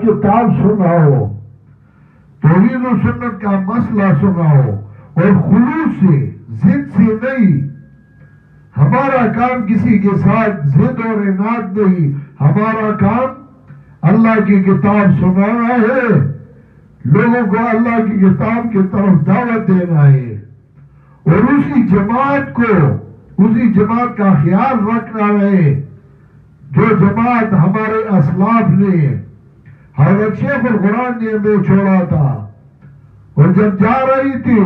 کتاب سناؤ، توحید و سنت کا مسئلہ سناؤ اور خلوص سے، ضد سے نہیں۔ ہمارا کام کسی کے ساتھ ضد اور عناد نہیں، ہمارا کام اللہ کی کتاب سنانا ہے، لوگوں کو اللہ کی کتاب کی طرف دعوت دینا ہے، اور اسی جماعت کا خیال رکھنا ہے جو جماعت ہمارے اسلاف نے، حضرت شیخ القرآن نے ہمیں چھوڑا تھا، اور جب جا رہی تھی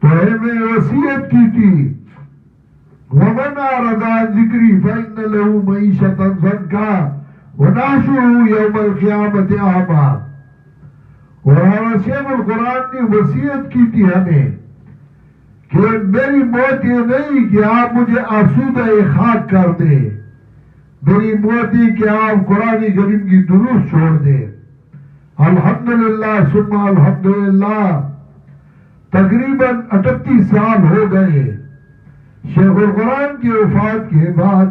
تو ہمیں وصیت کی تھی، وَمَنْ أَعْرَضَ عَنْ ذِكْرِي فَإِنَّ لَهُ مَعِيشَةً ضَنكًا وَنَحْشُرُهُ يَوْمَ الْقِيَامَةِ أَعْمَىٰ۔ اور حضرت شیخ القرآن نے وصیت کی تھی ہمیں کہ میری موت یہ نہیں کہ آپ مجھے آسودہ خاک کر دیں، میری موت یہ کہ آپ قرآن کریم کی دروس چھوڑ دیں۔ الحمدللہ ثم الحمدللہ، تقریباً 38 سال ہو گئے شیخ القرآن کی وفات کے بعد۔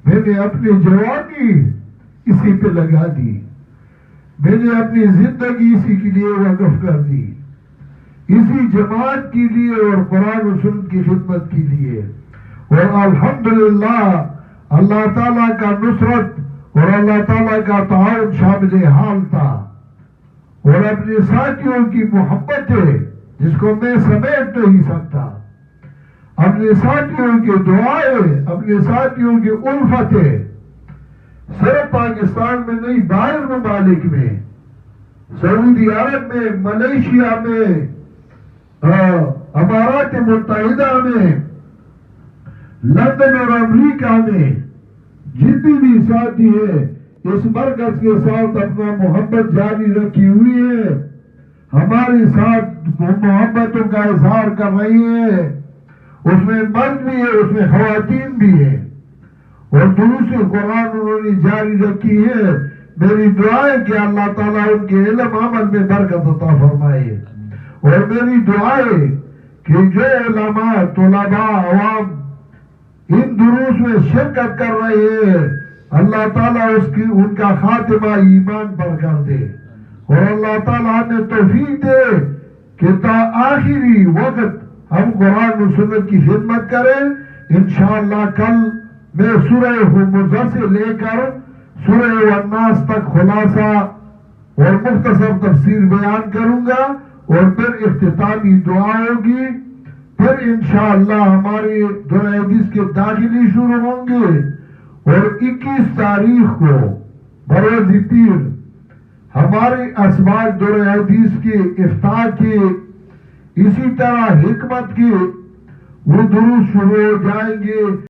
میں نے اپنی جوانی اسی پہ لگا دی، میں نے اپنی زندگی اسی کے لیے وقف کر دی، اسی جماعت کے لیے اور قرآن و سنت کی خدمت کے لیے، اور الحمدللہ اللہ تعالیٰ کا نصرت اور اللہ تعالیٰ کا تعاون شامل حال تھا، اور اپنے ساتھیوں کی محبت ہے جس کو میں سمیٹ نہیں سکتا، اپنے ساتھیوں کی دعائیں، اپنے ساتھیوں کی الفت ہے، صرف پاکستان میں نہیں، باہر ممالک میں، سعودی عرب میں، ملیشیا میں، امارات متحدہ میں، لندن اور امریکہ میں، جتنی بھی ساتھی ہے اس مرکز کے ساتھ اپنا محبت جاری رکھی ہوئی ہے، ہمارے ساتھ محبتوں کا اظہار کر رہی ہے، اس میں مرد بھی ہے، اس میں خواتین بھی ہے، اور دروس قرآن انہوں نے جاری رکھی ہے۔ میری دعا ہے کہ اللہ تعالیٰ ان کے علم عمل میں برکت عطا فرمائے، اور میری دعا ہے کہ جو علماء، طلباء، عوام ان دروس میں شرکت کر رہے ہیں، اللہ تعالیٰ ان کا خاتمہ ایمان پر کر دے، اور اللہ تعالیٰ ہمیں توفیق دے کہ تا آخری وقت ہم قرآن و سنت کی خدمت کریں۔ انشاءاللہ کل میں سورہ حمزہ سے لے کر سورہ والناس تک خلاصہ اور مختصر تفسیر بیان کروں گا، اور پھر اختتامی دعا ہوگی، پھر انشاءاللہ ہمارے دورہ حدیث کے داخلی شروع ہوں گے، اور 21 تاریخ کو بروز پیر ہمارے اسباق دورہ حدیث کے افتتاح کے، اسی طرح حکمت کے وہ دروس شروع ہو جائیں گے۔